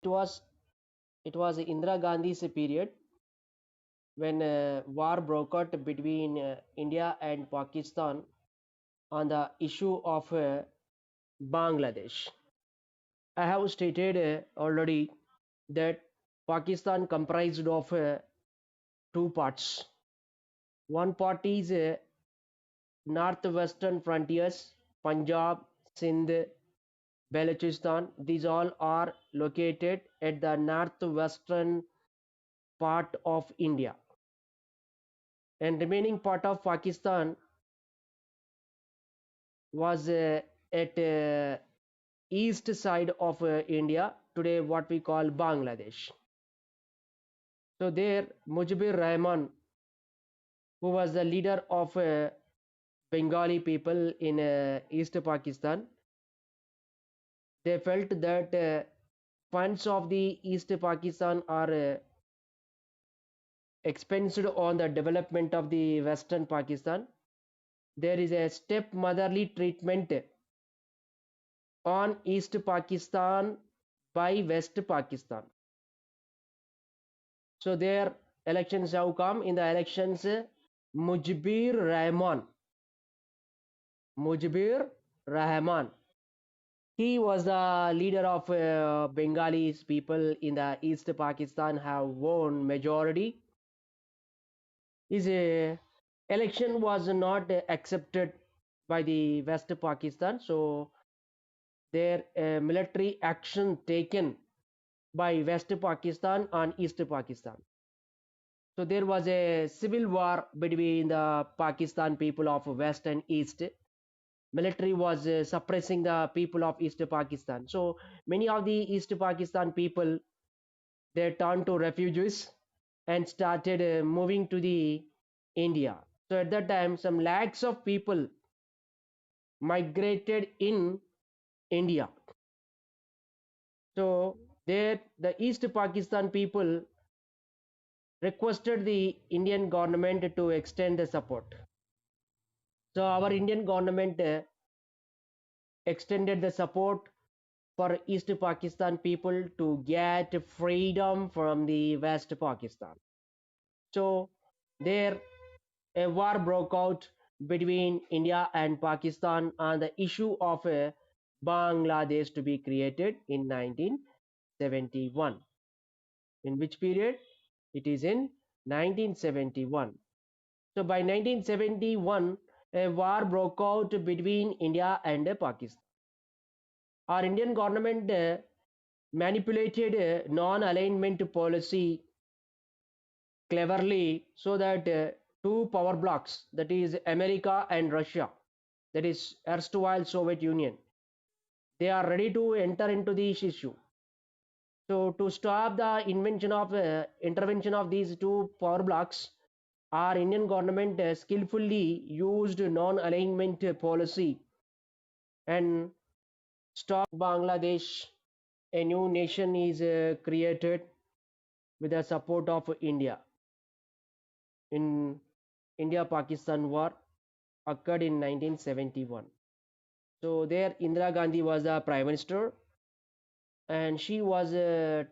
was it was Indira Gandhi's period when war broke out between India and Pakistan on the issue of Bangladesh. I have stated already that Pakistan comprised of two parts. One part is northwestern frontiers, Punjab, Sindh, Balochistan. These all are located at the northwestern part of India. And remaining part of Pakistan was at east side of India, today what we call Bangladesh. So there, Mujibur Rahman, who was the leader of Bengali people in East Pakistan, they felt that funds of the East Pakistan are expensed on the development of the Western Pakistan. There is a stepmotherly treatment on East Pakistan by West Pakistan. So their elections have come. In the elections, Mujibur Rahman, Mujibur Rahman, he was the leader of Bengalis people in the East Pakistan, have won majority. His election was not accepted by the West Pakistan, so their military action taken by West Pakistan on East Pakistan. So there was a civil war between the Pakistan people of West and East. Military was suppressing the people of East Pakistan. So many of the East Pakistan people, they turned to refugees and started moving to the India. So at that time, some lakhs of people migrated in India. So there, the East Pakistan people requested the Indian government to extend the support. So our Indian government extended the support for East Pakistan people to get freedom from the West Pakistan. So there a war broke out between India and Pakistan on the issue of Bangladesh to be created in 1971. In which period? It is in 1971. So by 1971, a war broke out between India and Pakistan. Our Indian government manipulated non-alignment policy cleverly so that two power blocks, that is America and Russia, that is erstwhile Soviet Union, they are ready to enter into this issue. So to stop the intervention of these two power blocks, our Indian government skillfully used non-alignment policy and stop Bangladesh. A new nation is created with the support of India. In India-Pakistan war occurred in 1971. So there Indira Gandhi was the prime minister, and she was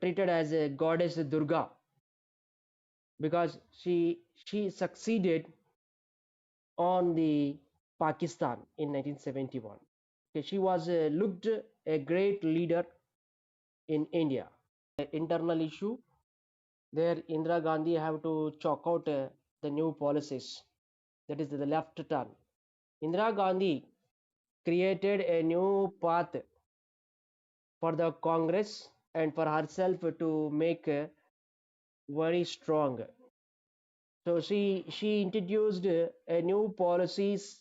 treated as a goddess Durga because she succeeded on the Pakistan in 1971. Okay, she was looked a great leader in India. Internal issue there, Indira Gandhi have to chalk out the new policies, that is the left turn. Indira Gandhi created a new path for the Congress and for herself to make very strong. So she introduced a new policies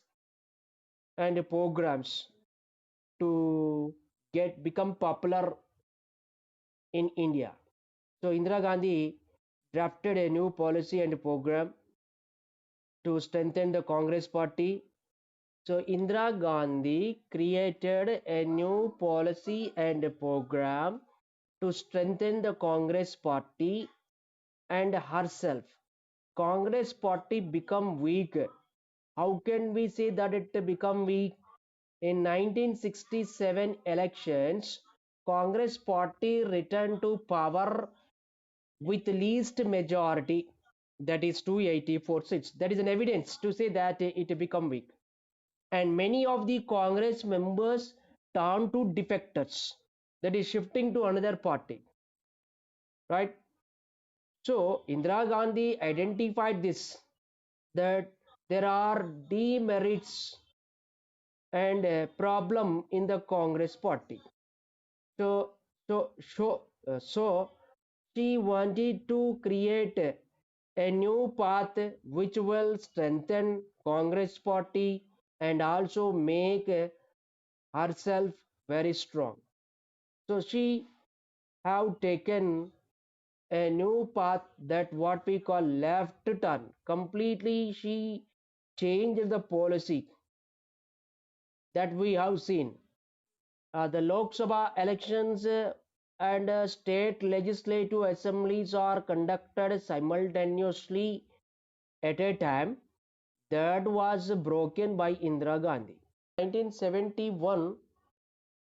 and programs to become popular in India. So Indira Gandhi drafted a new policy and program to strengthen the Congress party. So Indira Gandhi created a new policy and program to strengthen the Congress party and herself. Congress party become weak. How can we say that it become weak? In 1967 elections, Congress party returned to power with least majority, that is 284 seats. That is an evidence to say that it become weak, and many of the Congress members turned to defectors, that is shifting to another party, right? So Indira Gandhi identified this, that there are demerits and a problem in the Congress party. So, so she wanted to create a new path which will strengthen Congress party and also make herself very strong. So she have taken a new path, that what we call left turn. Completely she changed the policy that we have seen. The Lok Sabha elections and state legislative assemblies are conducted simultaneously at a time. That was broken by Indira Gandhi. 1971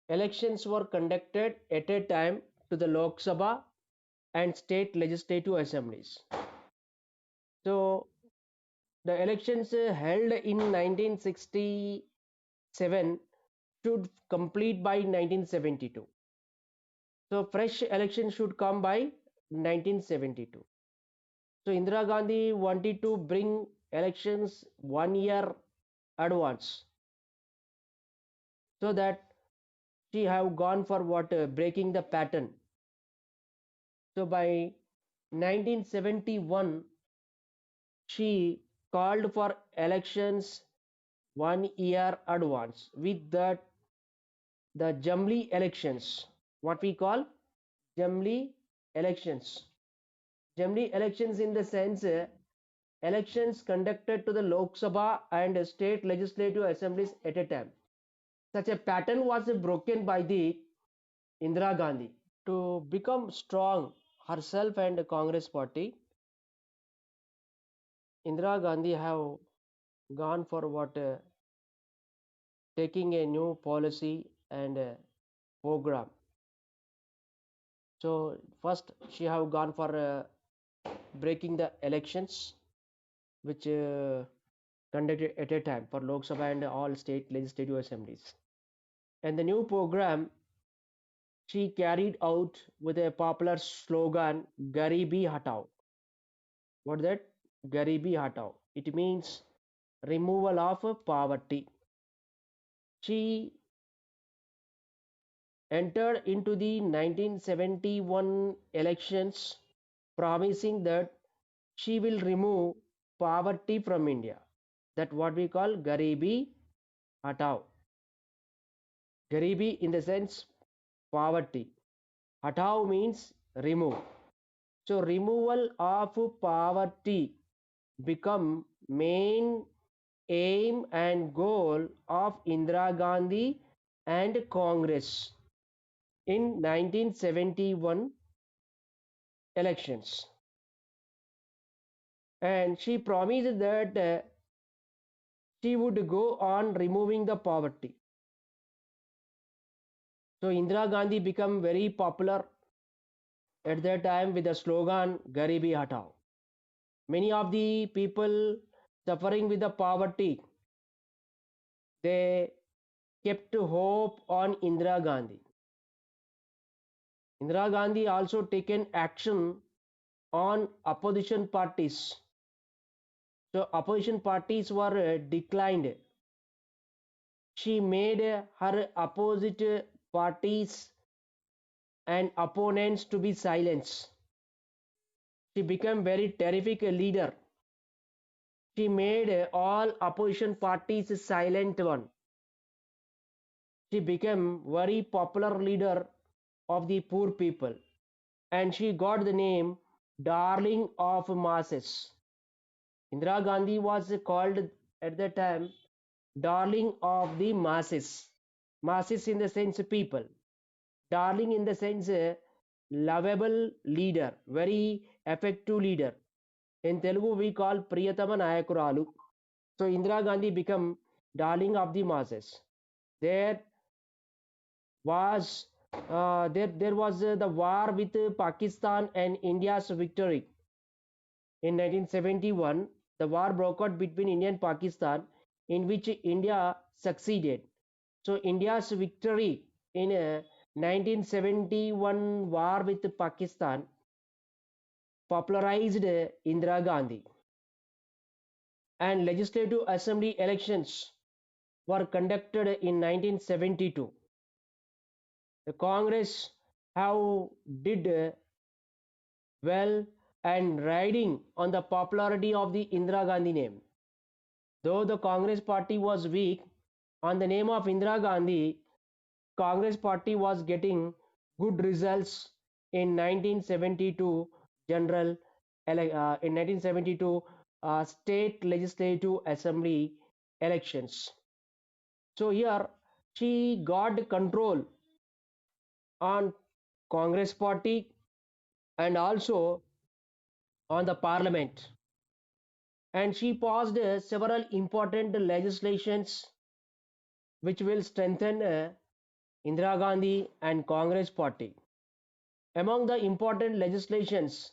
elections were conducted at a time to the Lok Sabha and state legislative assemblies. So the elections held in 1967 should complete by 1972. So fresh election should come by 1972. So Indira Gandhi wanted to bring elections 1 year advance, so that she have gone for what breaking the pattern. So by 1971 she called for elections 1 year advance, with that the Jumbly elections, what we call Jumbly elections. Jumbly elections in the sense elections conducted to the Lok Sabha and state legislative assemblies at a time. Such a pattern was broken by the Indira Gandhi. To become strong herself and the Congress party, Indira Gandhi have gone for what taking a new policy and program. So first she have gone for breaking the elections which conducted at a time for Lok Sabha and all state legislative assemblies. And the new program she carried out with a popular slogan, Garibi Hatao. What is that? Garibi Hatao. It means removal of poverty. She entered into the 1971 elections promising that she will remove poverty from India. That what we call Garibi Hatao. Garibi in the sense poverty. Hatao means remove. So removal of poverty become main aim and goal of Indira Gandhi and Congress in 1971 elections. And she promised that she would go on removing the poverty. So Indira Gandhi became very popular at that time with the slogan Garibi Hatao. Many of the people suffering with the poverty, they kept hope on Indira Gandhi. Indira Gandhi also taken action on opposition parties. So opposition parties were declined. She made her opposite parties and opponents to be silenced. She became very terrific leader. She made all opposition parties silent one. She became very popular leader of the poor people, and she got the name Darling of Masses. Indira Gandhi was called at that time Darling of the Masses. Masses in the sense people. Darling in the sense lovable leader, very effective leader. In Telugu we call Priyatama Nayakuralu. So Indira Gandhi became darling of the masses. There was There was the war with Pakistan and India's victory. In 1971, the war broke out between India and Pakistan, in which India succeeded. So India's victory in 1971 war with Pakistan popularized Indira Gandhi, and legislative assembly elections were conducted in 1972. The Congress have did well and riding on the popularity of the Indira Gandhi name. Though the Congress party was weak, on the name of Indira Gandhi, Congress party was getting good results in 1972 general in 1972 state legislative assembly elections. So here she got control on Congress party and also on the parliament, and she passed several important legislations which will strengthen Indira Gandhi and Congress party. Among the important legislations,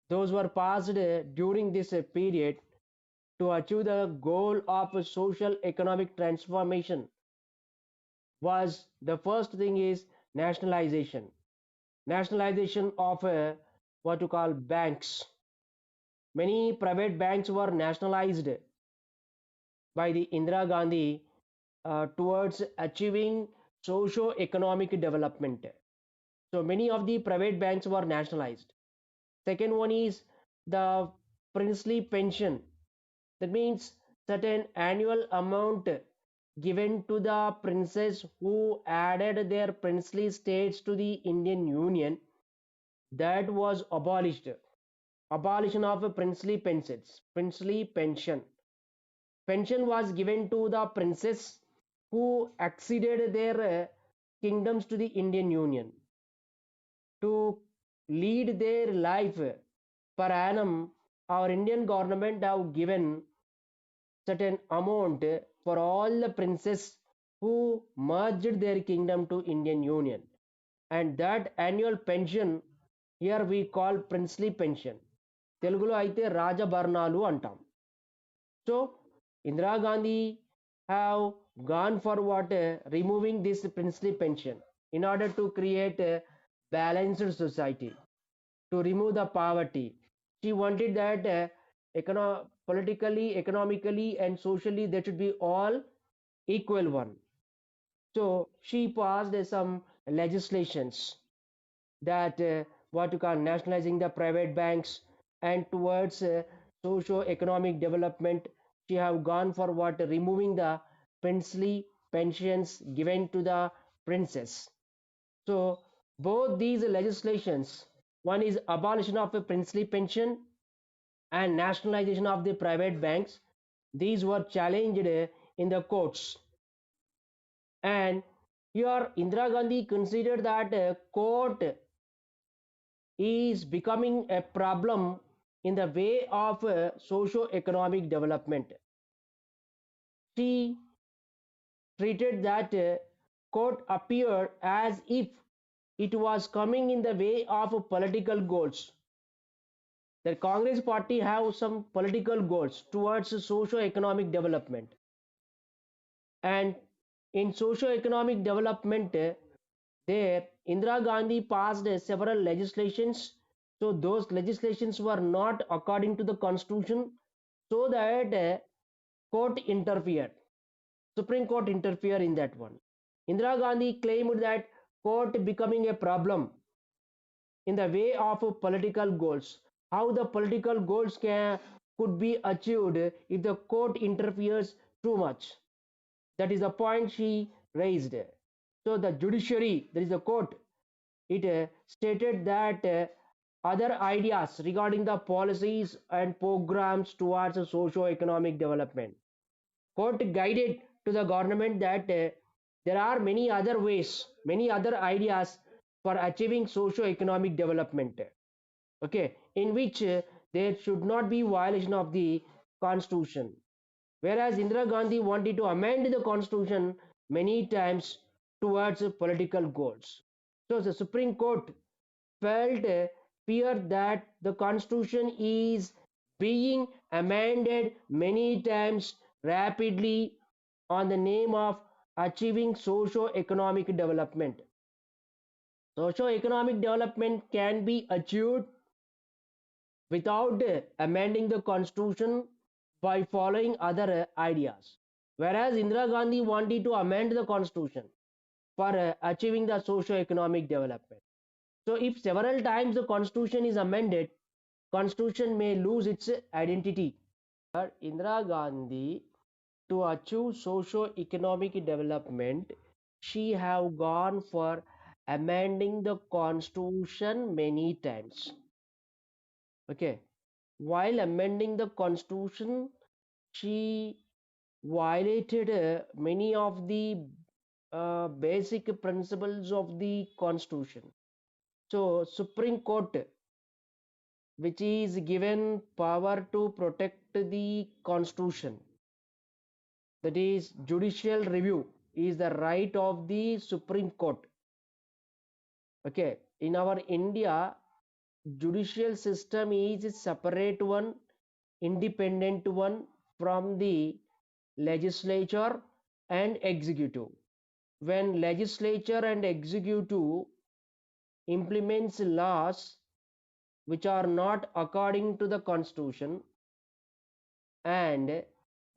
those were passed during this period to achieve the goal of social economic transformation was the first thing is nationalization. Nationalization of what you call banks. Many private banks were nationalized by the Indira Gandhi towards achieving socio-economic development. So many of the private banks were nationalized. Second one is the princely pension. That means certain annual amount given to the princes who added their princely states to the Indian Union, that was abolished. Abolition of princely pensions. Princely pension. Pension was given to the princes who acceded their kingdoms to the Indian Union to lead their life per annum. Our Indian government have given certain amount for all the princes who merged their kingdom to Indian Union, and that annual pension here we call princely pension. తెలుగులో అయితే రాజభరణాలు అంటాం. So Indira Gandhi have gone for what removing this princely pension in order to create a balanced society, to remove the poverty. She wanted that politically, economically, and socially they should be all equal one. So she passed some legislations that what you call nationalizing the private banks, and towards socio-economic development she have gone for what removing the princely pensions given to the princes. So both these legislations, one is abolition of a princely pension and nationalization of the private banks, these were challenged in the courts. And here Indira Gandhi considered that court is becoming a problem in the way of socio-economic development. She treated that court appeared as if it was coming in the way of political goals. The Congress party have some political goals towards socio-economic development, and in socio-economic development there Indira Gandhi passed several legislations. So those legislations were not according to the constitution, so that court interfered. Supreme Court interfered in that one. Indira Gandhi claimed that court becoming a problem in the way of political goals. How the political goals could be achieved if the court interferes too much. That is the point she raised. So the judiciary, that is the court, it stated that other ideas regarding the policies and programs towards socio-economic development. Court guided to the government that there are many other ways, many other ideas for achieving socio-economic development. Okay, in which there should not be violation of the constitution. Whereas Indira Gandhi wanted to amend the constitution many times towards political goals. So the Supreme Court felt fear that the constitution is being amended many times rapidly on the name of achieving socio-economic development. Socio-economic development can be achieved without amending the constitution by following other ideas. Whereas Indira Gandhi wanted to amend the constitution for achieving the socio-economic development. So if several times the constitution is amended, constitution may lose its identity. Indira Gandhi, to achieve socio-economic development, she have gone for amending the constitution many times. Okay, while amending the constitution, she violated many of the basic principles of the constitution. So Supreme Court, which is given power to protect the constitution, that is judicial review, is the right of the Supreme Court. Okay, in our India, judicial system is a separate one, independent one from the legislature and executive. When legislature and executive implements laws which are not according to the constitution, and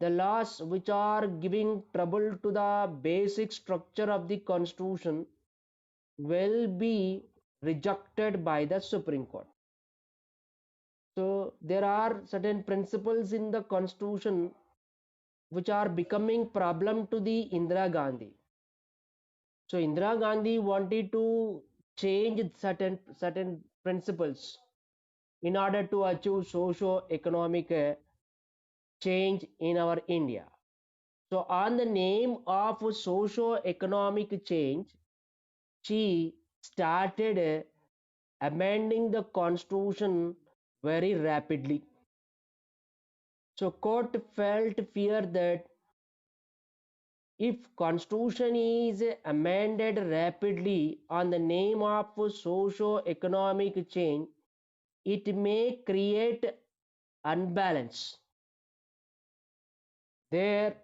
the laws which are giving trouble to the basic structure of the constitution will be rejected by the Supreme Court. So there are certain principles in the constitution which are becoming problem to the Indira Gandhi. So Indira Gandhi wanted to change certain principles in order to achieve socio-economic change in our India. So on the name of socio-economic change, she started amending the constitution very rapidly. So court felt fear that if constitution is amended rapidly on the name of socio-economic change, it may create unbalance. There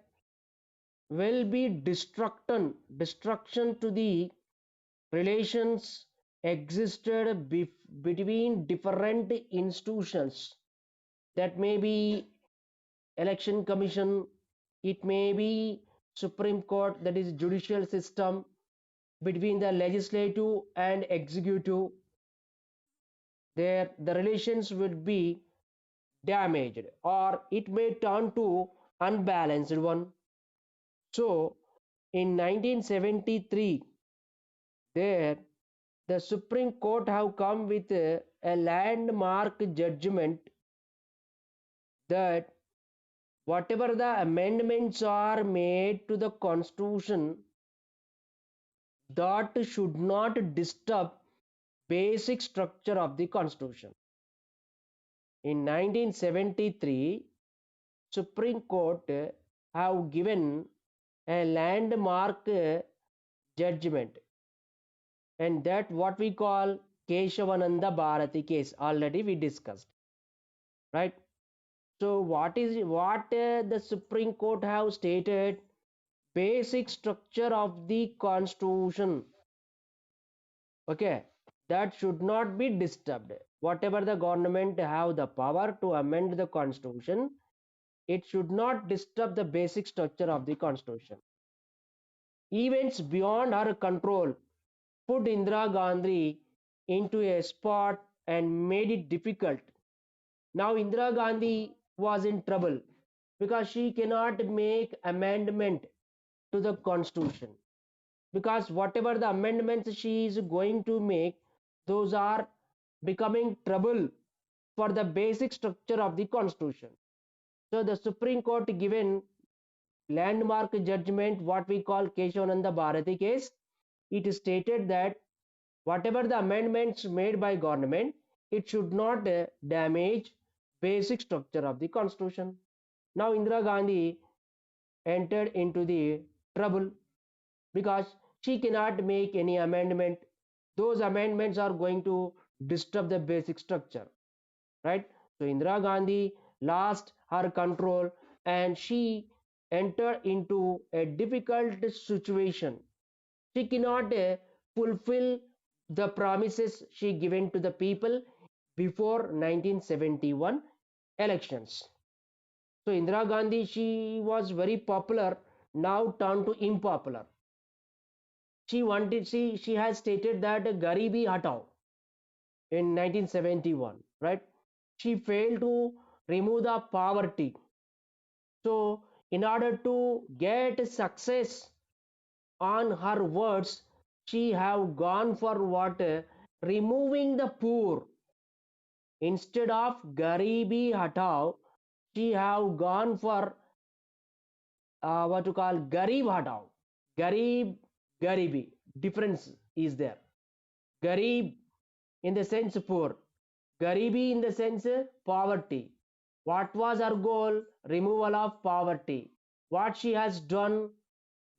will be destruction to the relations existed between different institutions. That may be election commission, it may be Supreme Court, that is judicial system, between the legislative and executive. There the relations would be damaged, or it may turn to unbalanced one. So in 1973, there the Supreme Court have come with a landmark judgment that whatever the amendments are made to the constitution, that should not disturb basic structure of the constitution. In 1973, Supreme Court have given a landmark judgment, and that what we call Keshavananda Bharati case, already we discussed, right? So what the Supreme Court have stated? Basic structure of the constitution, okay, that should not be disturbed. Whatever the government have the power to amend the constitution, it should not disturb the basic structure of the constitution. Events beyond her control put Indira Gandhi into a spot and made it difficult. Now Indira Gandhi was in trouble because she cannot make amendment to the constitution, because whatever the amendments she is going to make, those are becoming trouble for the basic structure of the constitution. So the Supreme Court given landmark judgment, what we call Keshavananda Bharati case, it stated that whatever the amendments made by government, it should not damage basic structure of the constitution. Now Indira Gandhi entered into the trouble because she cannot make any amendment those amendments are going to disturb the basic structure, right? So Indira Gandhi lost her control and she entered into a difficult situation. She cannot fulfill the promises she given to the people before 1971 elections. So Indira Gandhi, she was very popular, now turned to unpopular. She has stated that Garibi Hatao in 1971, right? She failed to remove the poverty. So in order to get success on her words, she have gone for what? Removing the poor. Instead of Garibi Hatao, she have gone for what to call Garib Hatao. Garib, Garibi. Difference is there. Garib in the sense poor. Garibi in the sense poverty. What was her goal? Removal of poverty. What she has done?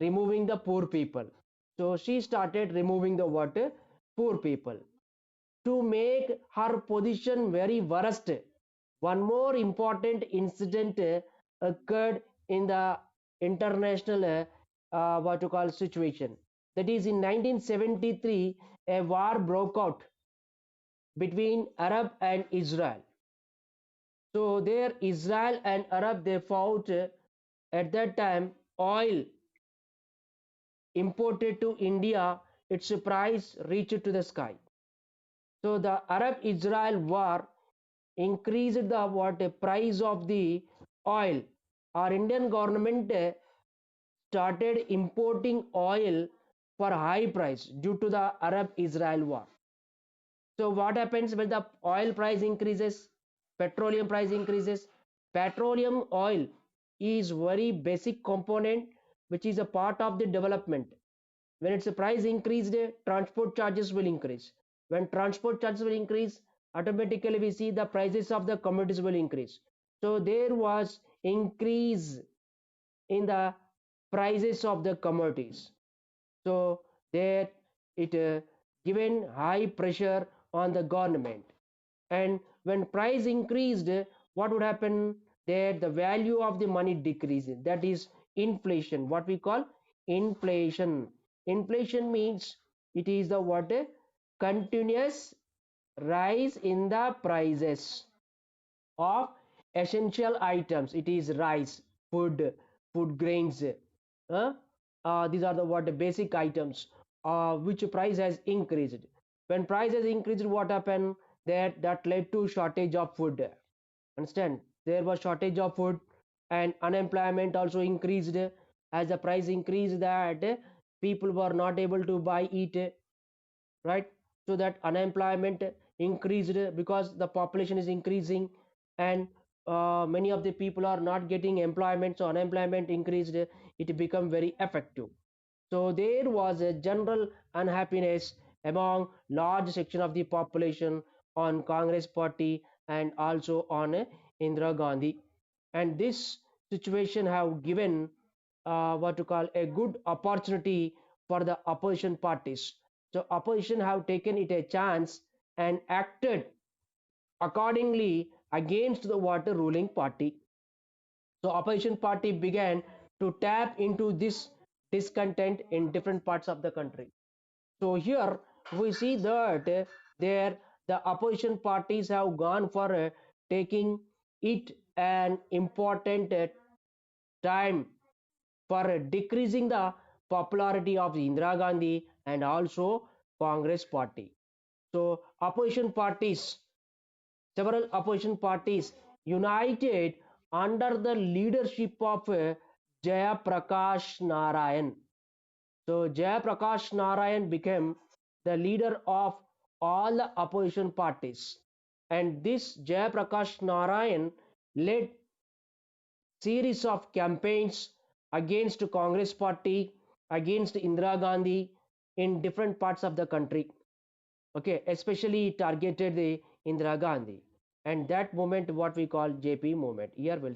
Removing the poor people. So she started removing the what? Poor people. To make her position very worst, one more important incident occurred in the international what you call situation. That is in 1973, a war broke out between Arab and Israel. So there, Israel and Arab they fought. At that time, oil imported to India, its price reached to the sky. So the Arab-Israel war increased the what price of the oil. Our Indian government started importing oil for high price due to the Arab-Israel war. So what happens when the oil price increases? Petroleum price increases. Petroleum oil is very basic component which is a part of the development. When its price increased, transport charges will increase. When transport charges will increase, automatically we see the prices of the commodities will increase. So there was increase in the prices of the commodities. So there it given high pressure on the government. And when price increased, what would happen? There the value of the money decreases. That is inflation. What we call inflation. Inflation means it is the what? Continuous rise in the prices of essential items. It is rice, food grains. These are the what basic items which price has increased. When price has increased, what happened? That led to shortage of food. Understand? There was shortage of food and unemployment also increased. As the price increased, that people were not able to buy eat, right? So that unemployment increased because the population is increasing and many of the people are not getting employment, so unemployment increased, it become very effective. So there was a general unhappiness among large section of the population on Congress party and also on Indira Gandhi, and this situation have given what to call a good opportunity for the opposition parties. So opposition have taken it a chance and acted accordingly against the water ruling party. So opposition party began to tap into this discontent in different parts of the country. So here we see that there the opposition parties have gone for taking it an important time for decreasing the popularity of Indira Gandhi and also Congress party. So several opposition parties united under the leadership of Jaya Prakash Narayan. So Jaya Prakash Narayan became the leader of all the opposition parties. And this Jaya Prakash Narayan led series of campaigns against Congress party, against Indira Gandhi in different parts of the country. Okay, especially targeted the Indira Gandhi. And that moment what we call JP movement. Here we'll